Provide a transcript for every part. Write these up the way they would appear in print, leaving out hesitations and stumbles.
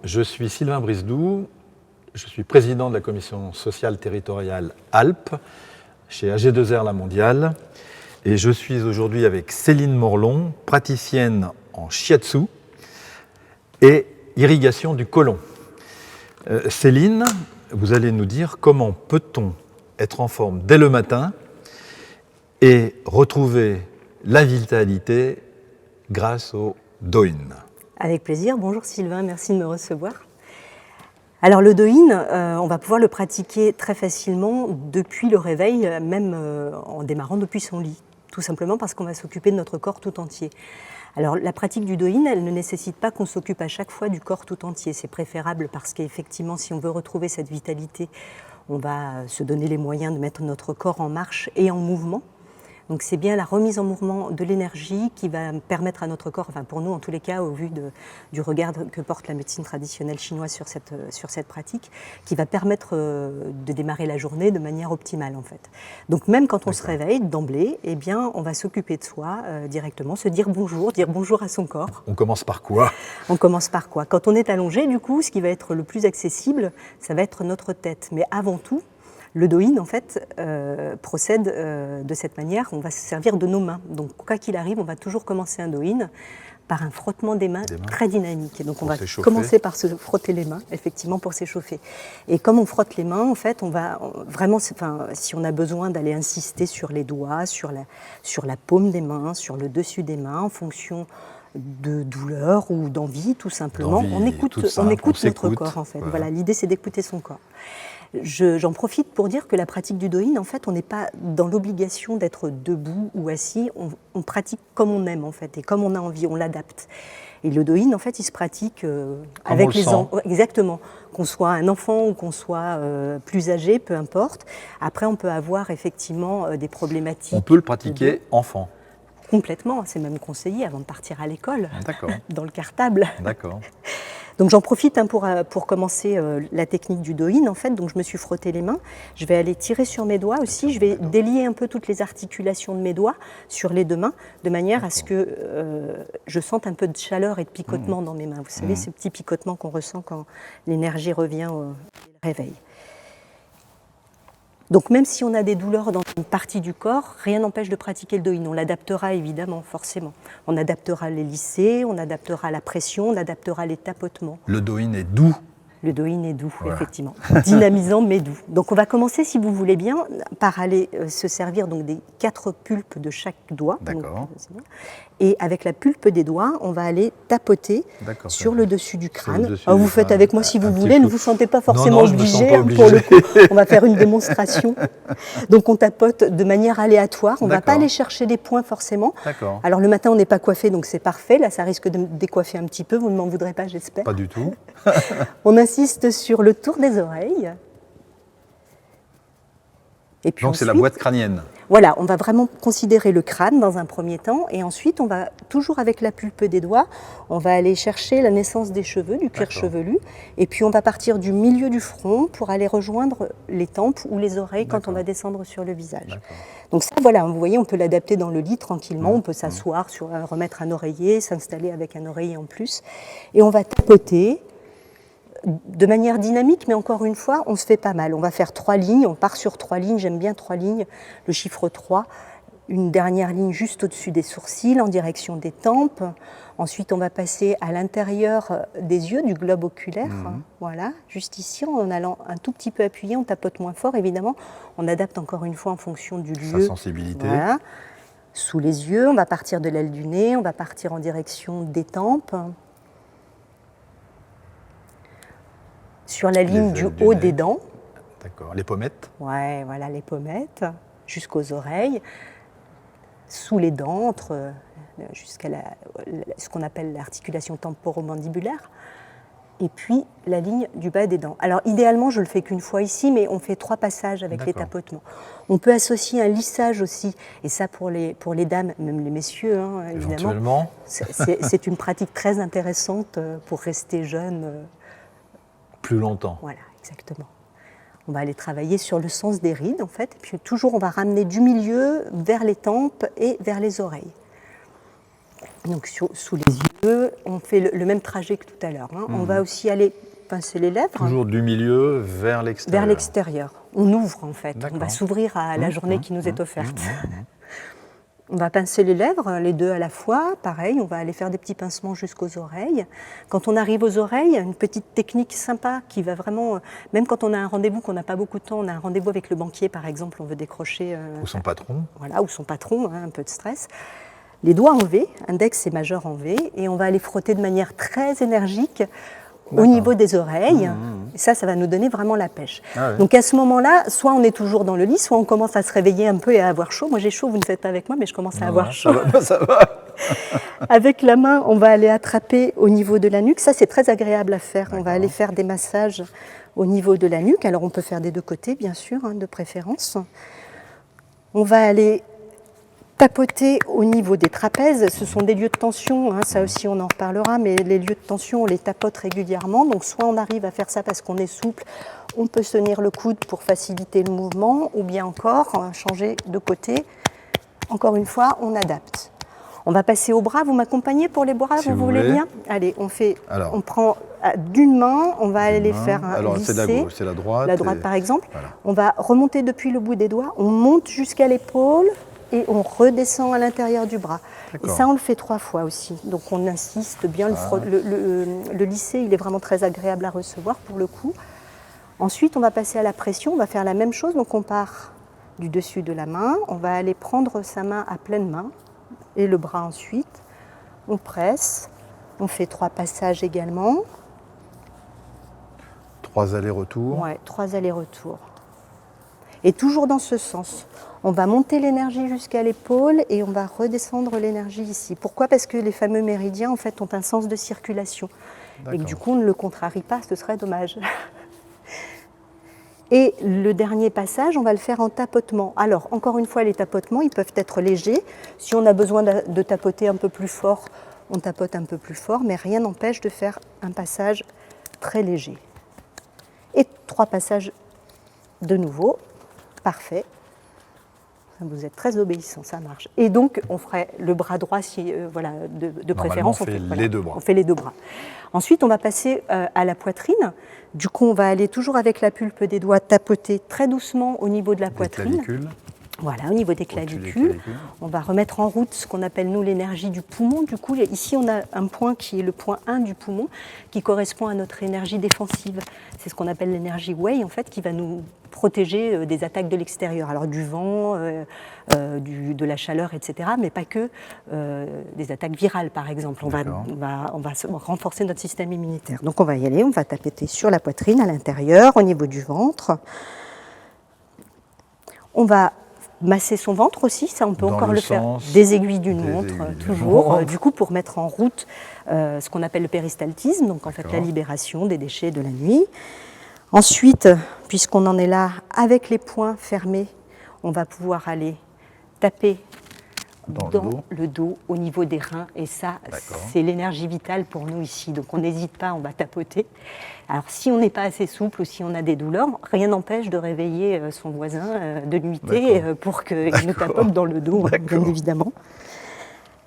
Je suis Sylvain Brisdou, je suis président de la commission sociale territoriale Alpes chez AG2R La Mondiale et je suis aujourd'hui avec Céline Morlon, praticienne en shiatsu et irrigation du côlon. Céline, vous allez nous dire comment peut-on être en forme dès le matin et retrouver la vitalité grâce au Doin. Avec plaisir. Bonjour Sylvain, merci de me recevoir. Alors le Doin, on va pouvoir le pratiquer très facilement depuis le réveil, même en démarrant depuis son lit. Tout simplement parce qu'on va s'occuper de notre corps tout entier. Alors la pratique du Doin, elle ne nécessite pas qu'on s'occupe à chaque fois du corps tout entier. C'est préférable parce qu'effectivement, si on veut retrouver cette vitalité, on va se donner les moyens de mettre notre corps en marche et en mouvement. Donc c'est bien la remise en mouvement de l'énergie qui va permettre à notre corps, enfin pour nous en tous les cas, au vu du regard que porte la médecine traditionnelle chinoise sur cette pratique, qui va permettre de démarrer la journée de manière optimale en fait. Donc même quand on se réveille d'emblée, eh bien on va s'occuper de soi directement, se dire bonjour à son corps. On commence par quoi ? On commence par quoi ? Quand on est allongé, du coup, ce qui va être le plus accessible, ça va être notre tête. Mais avant tout, le Doin, en fait, procède de cette manière. On va se servir de nos mains. Donc, quoi qu'il arrive, on va toujours commencer un Doin par un frottement des mains très dynamique. Et donc, on va commencer par se frotter les mains, effectivement, pour s'échauffer. Et comme on frotte les mains, en fait, on va vraiment, si on a besoin d'aller insister sur les doigts, sur la paume des mains, sur le dessus des mains, en fonction de douleur ou d'envie, tout simplement, on écoute notre corps, en fait. Voilà, l'idée, c'est d'écouter son corps. J'en profite pour dire que la pratique du Doin, en fait, on n'est pas dans l'obligation d'être debout ou assis, on pratique comme on aime, en fait, et comme on a envie, on l'adapte. Et le Doin, en fait, il se pratique avec les enfants. Exactement. Qu'on soit un enfant ou qu'on soit plus âgé, peu importe. Après, on peut avoir effectivement des problématiques. On peut le pratiquer enfant. Complètement, c'est même conseillé avant de partir à l'école, dans le cartable. D'accord. Donc j'en profite pour commencer la technique du Doin, en fait. Donc je me suis frotté les mains. Je vais aller tirer sur mes doigts aussi. Je vais délier un peu toutes les articulations de mes doigts sur les deux mains, de manière à ce que je sente un peu de chaleur et de picotement dans mes mains. Vous savez, ces petits picotements qu'on ressent quand l'énergie revient au réveil. Donc même si on a des douleurs dans une partie du corps, rien n'empêche de pratiquer le Doin. On l'adaptera évidemment, forcément. On adaptera les lissés, on adaptera la pression, on adaptera les tapotements. Le Doin est doux. Le Doin est doux, effectivement. Dynamisant mais doux. Donc on va commencer, si vous voulez bien, par aller se servir donc, des 4 pulpes de chaque doigt. D'accord. Donc, et avec la pulpe des doigts, on va aller tapoter sur le dessus du crâne. Vous faites avec moi si vous voulez, ne vous sentez pas forcément obligé. Pour le coup, on va faire une démonstration. Donc on tapote de manière aléatoire, on ne va pas aller chercher des points forcément. Alors le matin on n'est pas coiffé, donc c'est parfait. Là ça risque de me décoiffer un petit peu, vous ne m'en voudrez pas, j'espère. Pas du tout. On insiste sur le tour des oreilles. Et puis donc c'est la boîte crânienne. Voilà, on va vraiment considérer le crâne dans un premier temps et ensuite on va, toujours avec la pulpe des doigts, on va aller chercher la naissance des cheveux, du cuir chevelu, et puis on va partir du milieu du front pour aller rejoindre les tempes ou les oreilles quand on va descendre sur le visage. Donc ça, voilà, vous voyez, on peut l'adapter dans le lit tranquillement, on peut s'asseoir, remettre un oreiller, s'installer avec un oreiller en plus, et on va tapoter de manière dynamique, mais encore une fois, on se fait pas mal. On va faire 3 lignes, on part sur 3 lignes, j'aime bien 3 lignes, le chiffre 3, une dernière ligne juste au-dessus des sourcils, en direction des tempes. Ensuite, on va passer à l'intérieur des yeux, du globe oculaire, voilà, juste ici, en allant un tout petit peu appuyer, on tapote moins fort, évidemment. On adapte encore une fois en fonction du lieu. Sa sensibilité. Voilà. Sous les yeux, on va partir de l'aile du nez, on va partir en direction des tempes. Sur la ligne du haut des dents. D'accord. Les pommettes. Ouais, voilà, les pommettes, jusqu'aux oreilles, sous les dents, jusqu'à ce qu'on appelle l'articulation temporomandibulaire, et puis la ligne du bas des dents. Alors idéalement, je ne le fais qu'une fois ici, mais on fait 3 passages avec les tapotements. On peut associer un lissage aussi, et ça pour les dames, même les messieurs, évidemment. C'est une pratique très intéressante pour rester jeune. Plus longtemps. Voilà, exactement. On va aller travailler sur le sens des rides, en fait. Et puis toujours, on va ramener du milieu vers les tempes et vers les oreilles. Donc sous les yeux, on fait le même trajet que tout à l'heure. On va aussi aller pincer les lèvres. Toujours du milieu vers l'extérieur. Vers l'extérieur. On ouvre en fait. On va s'ouvrir à la journée qui nous est offerte. On va pincer les lèvres, les deux à la fois. Pareil, on va aller faire des petits pincements jusqu'aux oreilles. Quand on arrive aux oreilles, une petite technique sympa qui va vraiment... Même quand on a un rendez-vous, qu'on n'a pas beaucoup de temps, on a un rendez-vous avec le banquier par exemple, on veut décrocher... ou son patron. Voilà, ou son patron, un peu de stress. Les doigts en V, index et majeur en V, et on va aller frotter de manière très énergique au niveau des oreilles. Et ça va nous donner vraiment la pêche. Donc à ce moment-là, soit on est toujours dans le lit, soit on commence à se réveiller un peu et à avoir chaud. Moi j'ai chaud, vous ne faites pas avec moi, mais je commence à avoir chaud. Ça va. Avec la main, on va aller attraper au niveau de la nuque. Ça c'est très agréable à faire. On va aller faire des massages au niveau de la nuque. Alors on peut faire des deux côtés, bien sûr, de préférence. On va aller tapoter au niveau des trapèzes, ce sont des lieux de tension, ça aussi on en reparlera, mais les lieux de tension on les tapote régulièrement, donc soit on arrive à faire ça parce qu'on est souple, on peut se tenir le coude pour faciliter le mouvement, ou bien encore changer de côté, encore une fois on adapte. On va passer aux bras, vous m'accompagnez pour les bras, si vous voulez bien? Allez, on prend d'une main, on va aller les faire lisser. C'est la gauche, c'est la droite. La droite par exemple. Voilà. On va remonter depuis le bout des doigts, on monte jusqu'à l'épaule, et on redescend à l'intérieur du bras. Et ça, on le fait 3 fois aussi. Donc on insiste bien. Le lisser, il est vraiment très agréable à recevoir pour le coup. Ensuite, on va passer à la pression. On va faire la même chose. Donc on part du dessus de la main. On va aller prendre sa main à pleine main et le bras ensuite. On presse. On fait 3 passages également. 3 allers-retours. Ouais, 3 allers-retours. Et toujours dans ce sens. On va monter l'énergie jusqu'à l'épaule et on va redescendre l'énergie ici. Pourquoi? Parce que les fameux méridiens en fait ont un sens de circulation. Et que du coup on ne le contrarie pas, ce serait dommage. Et le dernier passage, on va le faire en tapotement. Alors encore une fois, les tapotements, ils peuvent être légers. Si on a besoin de tapoter un peu plus fort, on tapote un peu plus fort, mais rien n'empêche de faire un passage très léger. Et 3 passages de nouveau. Parfait. Vous êtes très obéissant, ça marche. Et donc, on ferait le bras droit, si, voilà, de préférence. On fait les deux bras. On fait les 2 bras. Ensuite, on va passer à la poitrine. Du coup, on va aller toujours avec la pulpe des doigts tapoter très doucement au niveau de la poitrine. Clavicules. Voilà, au niveau des clavicules. On va remettre en route ce qu'on appelle, nous, l'énergie du poumon. Du coup, ici, on a un point qui est le point 1 du poumon, qui correspond à notre énergie défensive. C'est ce qu'on appelle l'énergie Wei, en fait, qui va nous protéger des attaques de l'extérieur. Alors, du vent, de la chaleur, etc., mais pas que des attaques virales, par exemple. On va renforcer notre système immunitaire. Donc, on va y aller, on va taper sur la poitrine, à l'intérieur, au niveau du ventre. On va masser son ventre aussi, ça on peut encore le faire. Des aiguilles d'une montre, toujours. Du coup, pour mettre en route ce qu'on appelle le péristaltisme, donc en fait la libération des déchets de la nuit. Ensuite, puisqu'on en est là, avec les poings fermés, on va pouvoir aller taper dans le dos, au niveau des reins. Et ça, c'est l'énergie vitale pour nous ici. Donc on n'hésite pas, on va tapoter. Alors si on n'est pas assez souple ou si on a des douleurs, rien n'empêche de réveiller son voisin de nuitée pour qu'il nous tapote dans le dos, bien évidemment.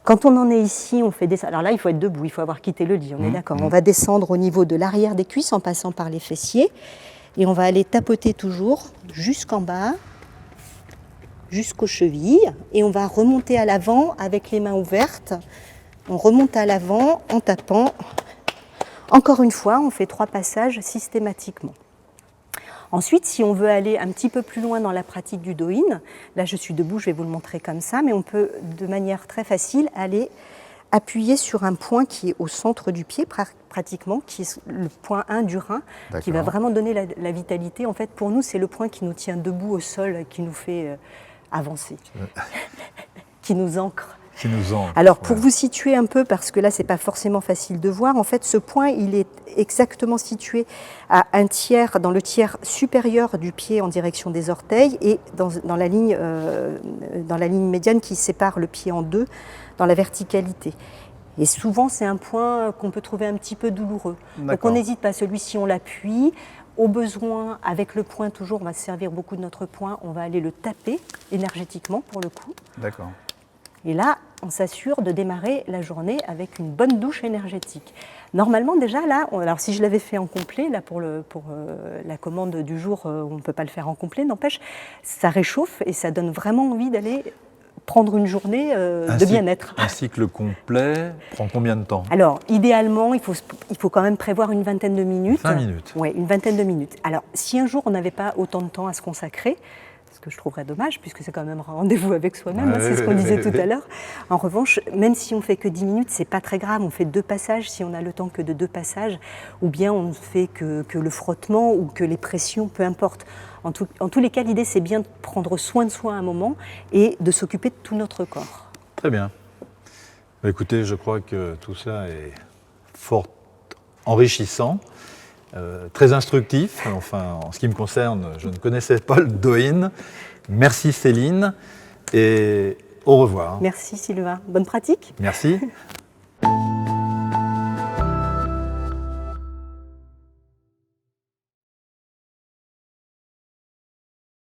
Quand on en est ici, on fait descendre. Alors là, il faut être debout, il faut avoir quitté le lit, on est d'accord. On va descendre au niveau de l'arrière des cuisses en passant par les fessiers. Et on va aller tapoter toujours jusqu'en bas, jusqu'aux chevilles. Et on va remonter à l'avant avec les mains ouvertes. On remonte à l'avant en tapant. Encore une fois, on fait 3 passages systématiquement. Ensuite, si on veut aller un petit peu plus loin dans la pratique du Do-in, là je suis debout, je vais vous le montrer comme ça, mais on peut de manière très facile aller appuyer sur un point qui est au centre du pied pratiquement, qui est le point 1 du rein, qui va vraiment donner la vitalité. En fait, pour nous, c'est le point qui nous tient debout au sol, qui nous fait avancer, qui nous ancre. Alors pour vous situer un peu, parce que là c'est pas forcément facile de voir, en fait ce point il est exactement situé à un tiers, dans le tiers supérieur du pied en direction des orteils et dans la ligne médiane qui sépare le pied en deux, dans la verticalité. Et souvent c'est un point qu'on peut trouver un petit peu douloureux. Donc on n'hésite pas, celui-ci on l'appuie. Au besoin, avec le poing toujours, on va se servir beaucoup de notre poing, on va aller le taper énergétiquement pour le coup. D'accord. Et là, on s'assure de démarrer la journée avec une bonne douche énergétique. Normalement, déjà, là, alors si je l'avais fait en complet, là, pour la commande du jour, on ne peut pas le faire en complet, n'empêche, ça réchauffe et ça donne vraiment envie d'aller prendre une journée de bien-être. Un cycle complet prend combien de temps? Alors, idéalement, il faut quand même prévoir une vingtaine de minutes. 5 minutes. Oui, une vingtaine de minutes. Alors, si un jour on n'avait pas autant de temps à se consacrer, ce que je trouverais dommage, puisque c'est quand même un rendez-vous avec soi-même, c'est ce qu'on disait tout à l'heure. En revanche, même si on fait que 10 minutes, c'est pas très grave, on fait 2 passages, si on a le temps que de 2 passages, ou bien on ne fait que le frottement ou que les pressions, peu importe. En tous les cas, l'idée, c'est bien de prendre soin de soi un moment et de s'occuper de tout notre corps. Très bien. Écoutez, je crois que tout ça est fort enrichissant, très instructif. Enfin, en ce qui me concerne, je ne connaissais pas le Douyin. Merci Céline et au revoir. Merci Sylvain. Bonne pratique. Merci.